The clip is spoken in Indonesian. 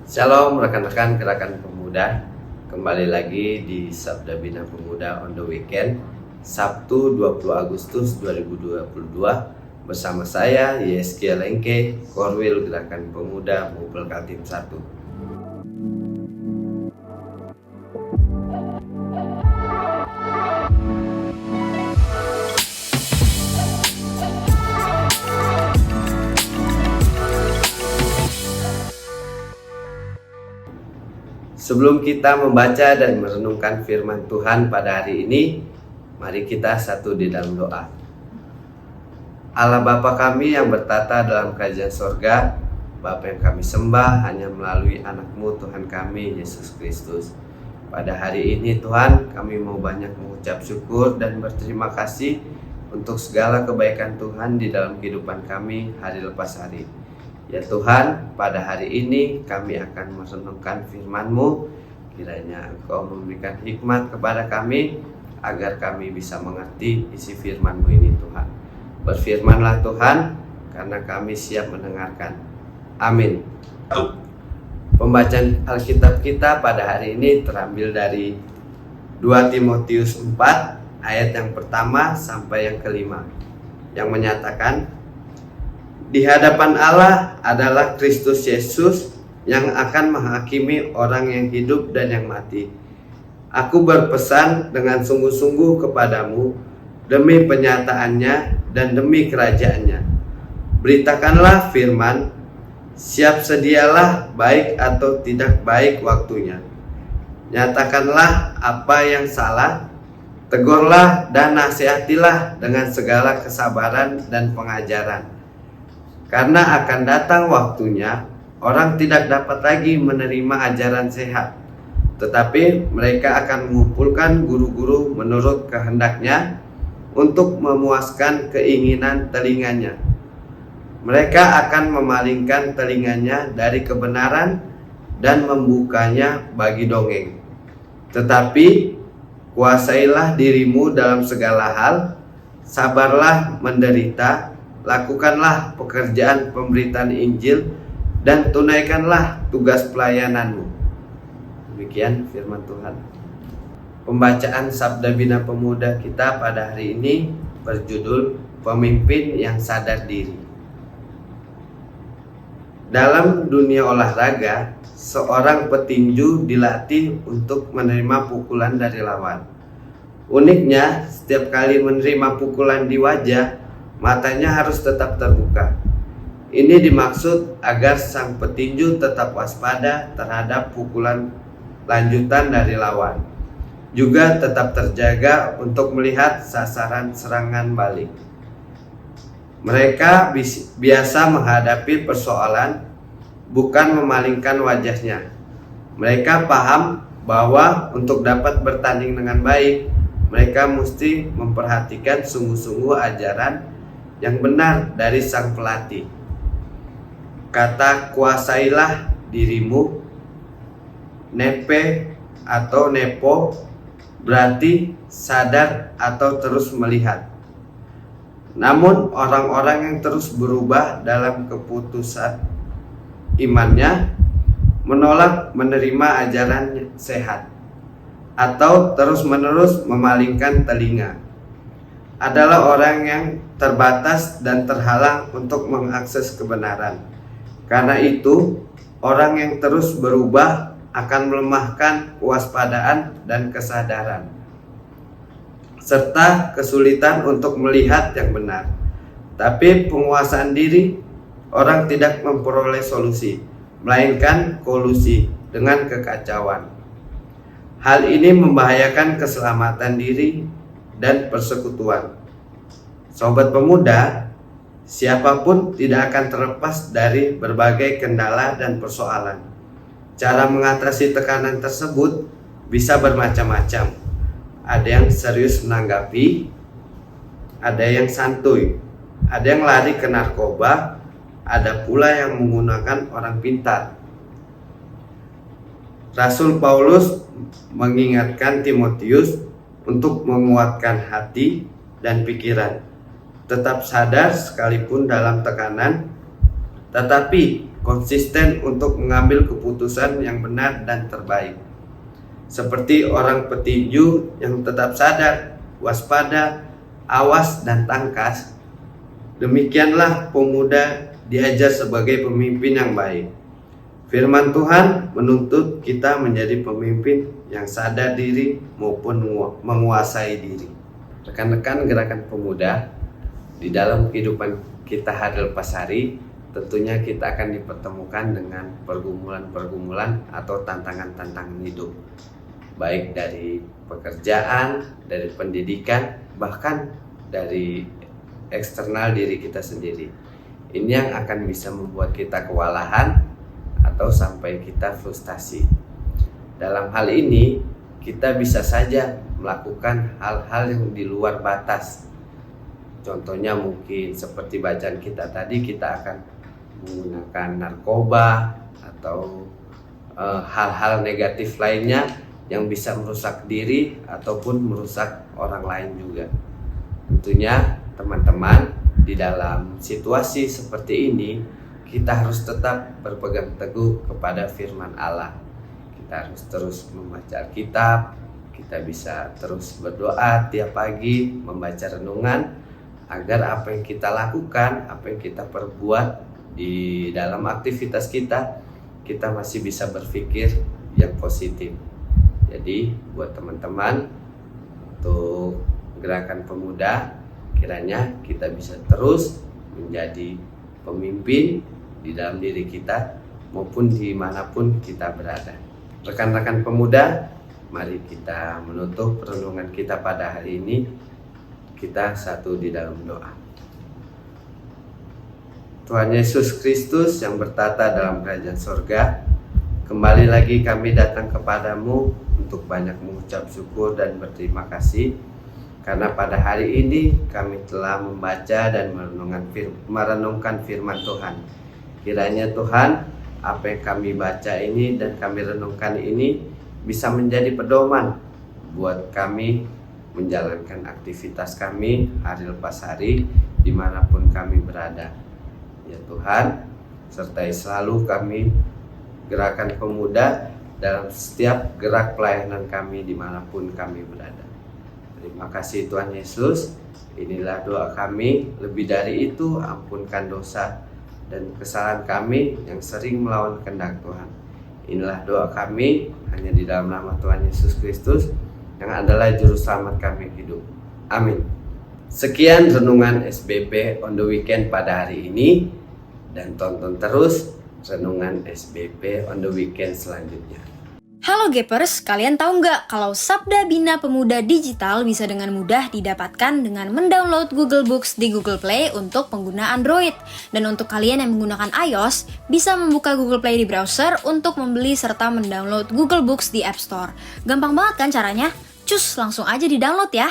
Shalom rekan-rekan gerakan pemuda. Kembali lagi di Sabda Bina Pemuda on the Weekend, Sabtu 20 Agustus 2022 bersama saya YSK Lengke, Korwil Gerakan Pemuda Mubel Kaltim 1. Sebelum kita membaca dan merenungkan firman Tuhan pada hari ini, mari kita satu di dalam doa. Allah Bapa kami yang bertata dalam kerajaan sorga, Bapa yang kami sembah hanya melalui anak-Mu Tuhan kami, Yesus Kristus. Pada hari ini Tuhan, kami mau banyak mengucap syukur dan berterima kasih untuk segala kebaikan Tuhan di dalam kehidupan kami hari lepas hari. Ya Tuhan, pada hari ini kami akan merenungkan firman-Mu. Kiranya Engkau memberikan hikmat kepada kami agar kami bisa mengerti isi firman-Mu ini Tuhan. Berfirmanlah Tuhan, karena kami siap mendengarkan. Amin. Pembacaan Alkitab kita pada hari ini terambil dari 2 Timotius 4 ayat yang pertama sampai yang kelima, yang menyatakan, di hadapan Allah adalah Kristus Yesus yang akan menghakimi orang yang hidup dan yang mati. Aku berpesan dengan sungguh-sungguh kepadamu demi penyataannya dan demi kerajaannya. Beritakanlah firman, siap sedialah baik atau tidak baik waktunya. Nyatakanlah apa yang salah, tegurlah dan nasihatilah dengan segala kesabaran dan pengajaran. Karena akan datang waktunya, orang tidak dapat lagi menerima ajaran sehat, tetapi mereka akan mengumpulkan guru-guru menurut kehendaknya untuk memuaskan keinginan telinganya. Mereka akan memalingkan telinganya dari kebenaran dan membukanya bagi dongeng. Tetapi kuasailah dirimu dalam segala hal, sabarlah menderita, lakukanlah pekerjaan pemberitaan Injil dan tunaikanlah tugas pelayananmu. Demikian firman Tuhan. Pembacaan Sabda Bina Pemuda kita pada hari ini berjudul Pemimpin yang Sadar Diri. Dalam dunia olahraga, seorang petinju dilatih untuk menerima pukulan dari lawan. Uniknya, setiap kali menerima pukulan di wajah, matanya harus tetap terbuka. Ini dimaksud agar sang petinju tetap waspada terhadap pukulan lanjutan dari lawan. Juga tetap terjaga untuk melihat sasaran serangan balik. Mereka biasa menghadapi persoalan, bukan memalingkan wajahnya. Mereka paham bahwa untuk dapat bertanding dengan baik, mereka mesti memperhatikan sungguh-sungguh ajaran yang benar dari sang pelatih. Kata kuasailah dirimu, nepe atau nepo, berarti sadar atau terus melihat. Namun orang-orang yang terus berubah dalam keputusan imannya, menolak menerima ajaran sehat, atau terus-menerus memalingkan telinga, adalah orang yang terbatas dan terhalang untuk mengakses kebenaran. Karena itu, orang yang terus berubah akan melemahkan kewaspadaan dan kesadaran, serta kesulitan untuk melihat yang benar. Tapi penguasaan diri, orang tidak memperoleh solusi, melainkan kolusi dengan kekacauan. Hal ini membahayakan keselamatan diri dan persekutuan. Sobat pemuda, siapapun tidak akan terlepas dari berbagai kendala dan persoalan. Cara mengatasi tekanan tersebut bisa bermacam-macam. Ada yang serius menanggapi, ada yang santuy, ada yang lari ke narkoba, ada pula yang menggunakan orang pintar. Rasul Paulus mengingatkan Timotius untuk menguatkan hati dan pikiran, tetap sadar sekalipun dalam tekanan, tetapi konsisten untuk mengambil keputusan yang benar dan terbaik. Seperti orang petinju yang tetap sadar, waspada, awas, dan tangkas, demikianlah pemuda diajar sebagai pemimpin yang baik. Firman Tuhan menuntut kita menjadi pemimpin yang sadar diri maupun menguasai diri. Rekan-rekan gerakan pemuda, di dalam kehidupan kita hari lepas hari, tentunya kita akan dipertemukan dengan pergumulan-pergumulan atau tantangan-tantangan hidup. Baik dari pekerjaan, dari pendidikan, bahkan dari eksternal diri kita sendiri. Ini yang akan bisa membuat kita kewalahan atau sampai kita frustasi. Dalam hal ini, kita bisa saja melakukan hal-hal yang di luar batas. Contohnya mungkin seperti bacaan kita tadi, kita akan menggunakan narkoba atau hal-hal negatif lainnya yang bisa merusak diri ataupun merusak orang lain juga. Tentunya teman-teman, di dalam situasi seperti ini, kita harus tetap berpegang teguh kepada firman Allah. Kita harus terus membaca Alkitab, kita bisa terus berdoa tiap pagi, membaca renungan, agar apa yang kita lakukan, apa yang kita perbuat di dalam aktivitas kita, kita masih bisa berpikir yang positif. Jadi buat teman-teman, untuk gerakan pemuda, kiranya kita bisa terus menjadi pemimpin di dalam diri kita maupun dimanapun kita berada. Rekan-rekan pemuda, mari kita menutup renungan kita pada hari ini. Kita satu di dalam doa. Tuhan Yesus Kristus yang bertata dalam kerajaan sorga, kembali lagi kami datang kepadamu untuk banyak mengucap syukur dan berterima kasih, karena pada hari ini kami telah membaca dan merenungkan firman Tuhan. Kiranya Tuhan, apa yang kami baca ini dan kami renungkan ini bisa menjadi pedoman buat kami menjalankan aktivitas kami hari lepas hari dimanapun kami berada. Ya Tuhan, sertai selalu kami gerakan pemuda dalam setiap gerak pelayanan kami dimanapun kami berada. Terima kasih Tuhan Yesus. Inilah doa kami. Lebih dari itu, ampunkan dosa dan kesalahan kami yang sering melawan kehendak Tuhan. Inilah doa kami hanya di dalam nama Tuhan Yesus Kristus yang adalah juru selamat kami hidup. Amin. Sekian renungan SBP on the weekend pada hari ini, dan tonton terus renungan SBP on the weekend selanjutnya. Halo Gapers, kalian tahu nggak kalau Sabda Bina Pemuda Digital bisa dengan mudah didapatkan dengan mendownload Google Books di Google Play untuk pengguna Android. Dan untuk kalian yang menggunakan iOS, bisa membuka Google Play di browser untuk membeli serta mendownload Google Books di App Store. Gampang banget kan caranya? Cus, langsung aja di-download ya!